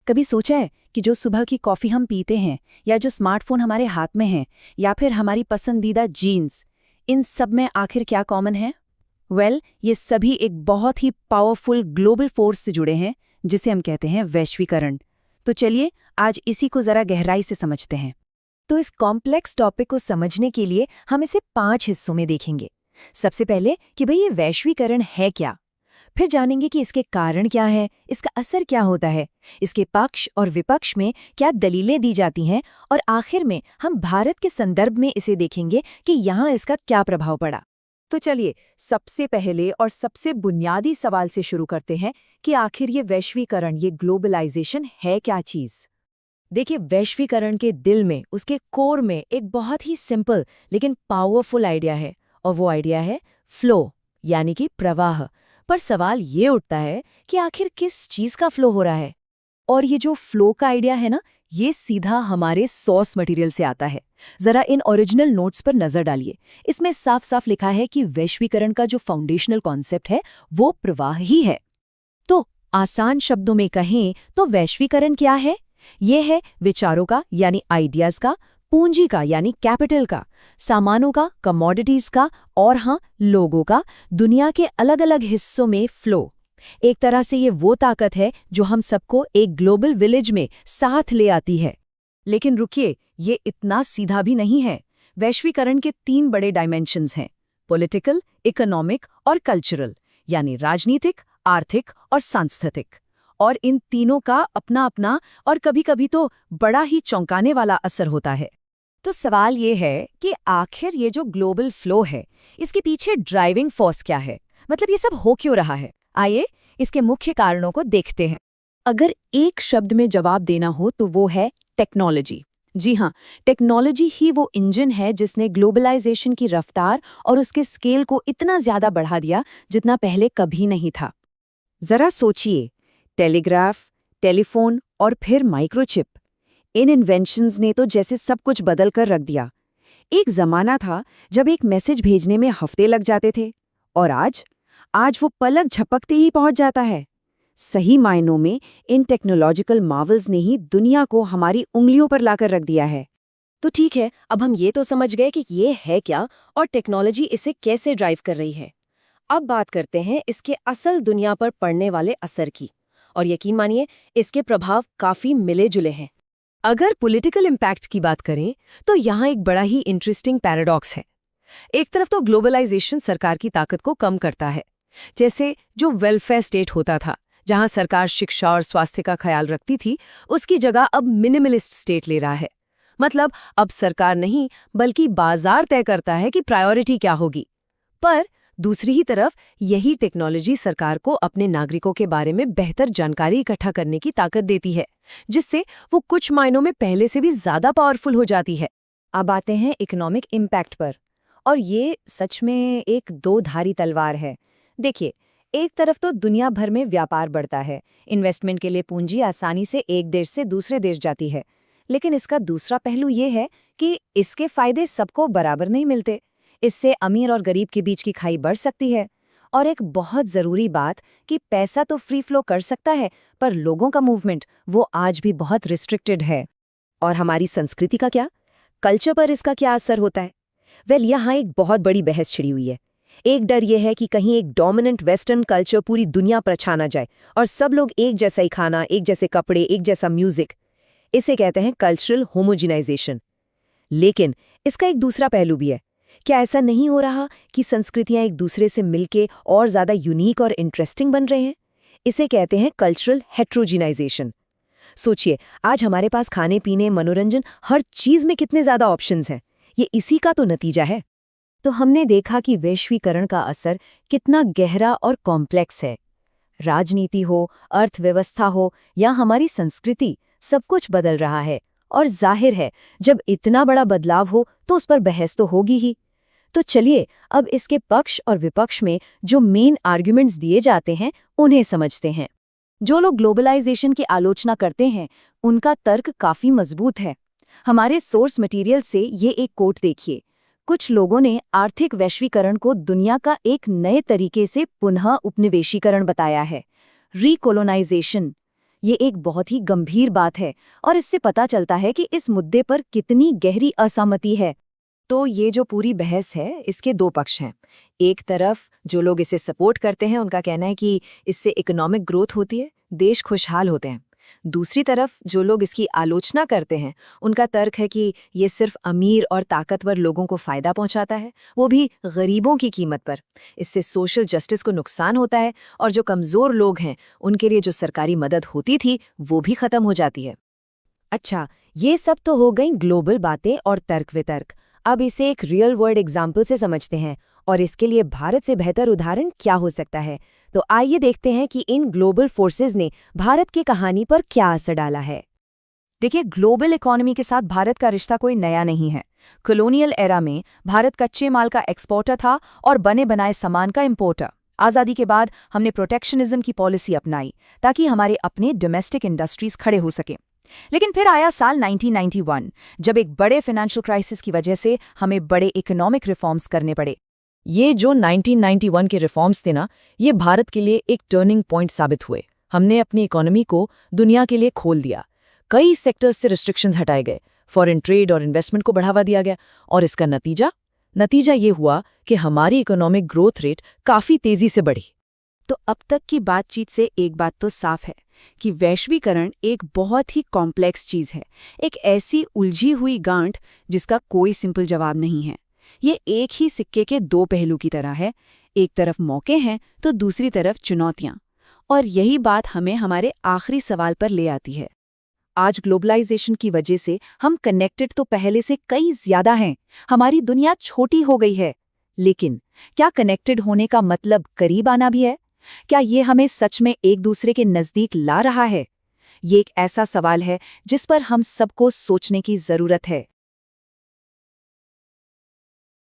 कभी सोचा है कि जो सुबह की कॉफ़ी हम पीते हैं या जो स्मार्टफोन हमारे हाथ में है या फिर हमारी पसंदीदा जीन्स, इन सब में आखिर क्या कॉमन है? ये सभी एक बहुत ही पावरफुल ग्लोबल फोर्स से जुड़े हैं जिसे हम कहते हैं वैश्वीकरण। तो चलिए आज इसी को ज़रा गहराई से समझते हैं। तो इस कॉम्प्लेक्स टॉपिक को समझने के लिए हम इसे 5 हिस्सों में देखेंगे। सबसे पहले कि भाई ये वैश्वीकरण है क्या, फिर जानेंगे कि इसके कारण क्या है, इसका असर क्या होता है, इसके पक्ष और विपक्ष में क्या दलीलें दी जाती हैं, और आखिर में हम भारत के संदर्भ में इसे देखेंगे कि यहाँ इसका क्या प्रभाव पड़ा। तो चलिए सबसे पहले और सबसे बुनियादी सवाल से शुरू करते हैं कि आखिर ये वैश्वीकरण, ये ग्लोबलाइजेशन है क्या चीज़। देखिए, वैश्वीकरण के दिल में, उसके कोर में एक बहुत ही सिंपल लेकिन पावरफुल आइडिया है, और वो आइडिया है फ्लो, यानी कि प्रवाह। पर सवाल ये उठता है कि आखिर किस चीज़ का फ्लो हो रहा है। और ये जो फ्लो का आइडिया है ना, ये सीधा हमारे सोर्स मटेरियल से आता है। जरा इन ओरिजिनल नोट्स पर नजर डालिए। इसमें साफ साफ लिखा है कि वैश्वीकरण का जो फाउंडेशनल कॉन्सेप्ट है वो प्रवाह ही है। तो आसान शब्दों में कहें तो वैश्वीकरण क्या है? ये है विचारों का, यानी आइडियाज का, पूंजी का यानी कैपिटल का, सामानों का, कमोडिटीज का, और हाँ, लोगों का, दुनिया के अलग अलग हिस्सों में फ्लो। एक तरह से ये वो ताकत है जो हम सबको एक ग्लोबल विलेज में साथ ले आती है। लेकिन रुकिए, ये इतना सीधा भी नहीं है। वैश्वीकरण के 3 बड़े डायमेंशंस हैं: पॉलिटिकल, इकोनॉमिक और कल्चरल, यानी राजनीतिक, आर्थिक और सांस्कृतिक। और इन तीनों का अपना अपना और कभी-कभी तो बड़ा ही चौंकाने वाला असर होता है। तो सवाल ये है कि आखिर ये जो ग्लोबल फ्लो है, इसके पीछे ड्राइविंग फोर्स क्या है? मतलब ये सब हो क्यों रहा है? आइए इसके मुख्य कारणों को देखते हैं। अगर एक शब्द में जवाब देना हो तो वो है टेक्नोलॉजी। जी हाँ, टेक्नोलॉजी ही वो इंजन है जिसने ग्लोबलाइजेशन की रफ्तार और उसके स्केल को इतना ज्यादा बढ़ा दिया जितना पहले कभी नहीं था। जरा सोचिए, टेलीग्राफ, टेलीफोन और फिर माइक्रोचिप, इन इन्वेंशंस ने तो जैसे सब कुछ बदल कर रख दिया। एक जमाना था जब एक मैसेज भेजने में हफ्ते लग जाते थे, और आज वो पलक झपकते ही पहुंच जाता है। सही मायनों में इन टेक्नोलॉजिकल मार्वल्स ने ही दुनिया को हमारी उंगलियों पर लाकर रख दिया है। तो ठीक है, अब हम ये तो समझ गए कि ये है क्या और टेक्नोलॉजी इसे कैसे ड्राइव कर रही है। अब बात करते हैं इसके असल दुनिया पर पड़ने वाले असर की। और यकीन मानिए, इसके प्रभाव काफी मिले जुले हैं। अगर पॉलिटिकल इम्पैक्ट की बात करें तो यहाँ एक बड़ा ही इंटरेस्टिंग पैराडॉक्स है। एक तरफ तो ग्लोबलाइजेशन सरकार की ताकत को कम करता है। जैसे जो वेलफेयर स्टेट होता था, जहां सरकार शिक्षा और स्वास्थ्य का ख्याल रखती थी, उसकी जगह अब मिनिमलिस्ट स्टेट ले रहा है। मतलब अब सरकार नहीं बल्कि बाजार तय करता है कि प्रायोरिटी क्या होगी। पर दूसरी ही तरफ यही टेक्नोलॉजी सरकार को अपने नागरिकों के बारे में बेहतर जानकारी इकट्ठा करने की ताकत देती है, जिससे वो कुछ मायनों में पहले से भी ज्यादा पावरफुल हो जाती है। अब आते हैं इकोनॉमिक इम्पैक्ट पर, और ये सच में एक दो धारी तलवार है। देखिए, एक तरफ तो दुनिया भर में व्यापार बढ़ता है, इन्वेस्टमेंट के लिए पूंजी आसानी से एक देश से दूसरे देश जाती है। लेकिन इसका दूसरा पहलू ये है कि इसके फायदे सबको बराबर नहीं मिलते। इससे अमीर और गरीब के बीच की खाई बढ़ सकती है। और एक बहुत ज़रूरी बात कि पैसा तो फ्री फ्लो कर सकता है, पर लोगों का मूवमेंट वो आज भी बहुत रिस्ट्रिक्टेड है। और हमारी संस्कृति का क्या? कल्चर पर इसका क्या असर होता है? यहाँ एक बहुत बड़ी बहस छिड़ी हुई है। एक डर यह है कि कहीं एक डोमिनेंट वेस्टर्न कल्चर पूरी दुनिया पर छा ना जाए और सब लोग एक जैसा ही खाना, एक जैसे कपड़े, एक जैसा म्यूजिक। इसे कहते हैं कल्चरल होमोजिनाइजेशन। लेकिन इसका एक दूसरा पहलू भी है। क्या ऐसा नहीं हो रहा कि संस्कृतियां एक दूसरे से मिलके और ज्यादा यूनिक और इंटरेस्टिंग बन रहे हैं? इसे कहते हैं कल्चरल हेट्रोजिनाइजेशन। सोचिए, आज हमारे पास खाने पीने, मनोरंजन, हर चीज में कितने ज्यादा ऑप्शंस हैं। ये इसी का तो नतीजा है। तो हमने देखा कि वैश्वीकरण का असर कितना गहरा और कॉम्प्लेक्स है। राजनीति हो, अर्थव्यवस्था हो या हमारी संस्कृति, सब कुछ बदल रहा है। और जाहिर है, जब इतना बड़ा बदलाव हो तो उस पर बहस तो होगी ही। तो चलिए अब इसके पक्ष और विपक्ष में जो मेन आर्ग्यूमेंट्स दिए जाते हैं उन्हें समझते हैं। जो लोग ग्लोबलाइजेशन की आलोचना करते हैं उनका तर्क काफी मजबूत है। हमारे सोर्स मटेरियल से ये एक कोट देखिए। कुछ लोगों ने आर्थिक वैश्वीकरण को दुनिया का एक नए तरीके से पुनः उपनिवेशीकरण बताया है, रीकोलोनाइजेशन। ये एक बहुत ही गंभीर बात है और इससे पता चलता है कि इस मुद्दे पर कितनी गहरी असहमति है। तो ये जो पूरी बहस है, इसके दो पक्ष हैं। एक तरफ जो लोग इसे सपोर्ट करते हैं, उनका कहना है कि इससे इकोनॉमिक ग्रोथ होती है, देश खुशहाल होते हैं। दूसरी तरफ जो लोग इसकी आलोचना करते हैं, उनका तर्क है कि ये सिर्फ अमीर और ताकतवर लोगों को फायदा पहुंचाता है, वो भी गरीबों की कीमत पर। इससे सोशल जस्टिस को नुकसान होता है और जो कमज़ोर लोग हैं, उनके लिए जो सरकारी मदद होती थी, वो भी खत्म हो जाती है। अच्छा, ये सब तो हो गई ग्लोबल बातें और तर्क वितर्क। अब इसे एक रियल वर्ल्ड एग्जाम्पल से समझते हैं और इसके लिए भारत से बेहतर उदाहरण क्या हो सकता है। तो आइए देखते हैं कि इन ग्लोबल फोर्सेस ने भारत की कहानी पर क्या असर डाला है। देखिए, ग्लोबल इकोनॉमी के साथ भारत का रिश्ता कोई नया नहीं है। कॉलोनियल एरा में भारत कच्चे माल का एक्सपोर्टर था और बने बनाए सामान का इंपोर्टर। आज़ादी के बाद हमने प्रोटेक्शनिज्म की पॉलिसी अपनाई ताकि हमारे अपने डोमेस्टिक इंडस्ट्रीज खड़े हो सकें। लेकिन फिर आया साल 1991, जब एक बड़े फाइनेंशियल क्राइसिस की वजह से हमें बड़े इकोनॉमिक रिफॉर्म्स करने पड़े। ये जो 1991 के रिफॉर्म्स थे ना, ये भारत के लिए एक टर्निंग पॉइंट साबित हुए। हमने अपनी इकोनॉमी को दुनिया के लिए खोल दिया। कई सेक्टर्स से रिस्ट्रिक्शंस हटाए गए, फॉरेन ट्रेड और इन्वेस्टमेंट को बढ़ावा दिया गया, और इसका नतीजा ये हुआ कि हमारी इकोनॉमिक ग्रोथ रेट काफ़ी तेज़ी से बढ़ी। तो अब तक की बातचीत से एक बात तो साफ है कि वैश्वीकरण एक बहुत ही कॉम्प्लेक्स चीज़ है, एक ऐसी उलझी हुई गांठ जिसका कोई सिंपल जवाब नहीं है। ये एक ही सिक्के के दो पहलू की तरह है, एक तरफ मौके हैं तो दूसरी तरफ चुनौतियाँ। और यही बात हमें हमारे आखिरी सवाल पर ले आती है। आज ग्लोबलाइजेशन की वजह से हम कनेक्टेड तो पहले से कई ज्यादा हैं, हमारी दुनिया छोटी हो गई है। लेकिन क्या कनेक्टेड होने का मतलब करीब आना भी है? क्या ये हमें सच में एक दूसरे के नज़दीक ला रहा है? ये एक ऐसा सवाल है जिस पर हम सबको सोचने की ज़रूरत है।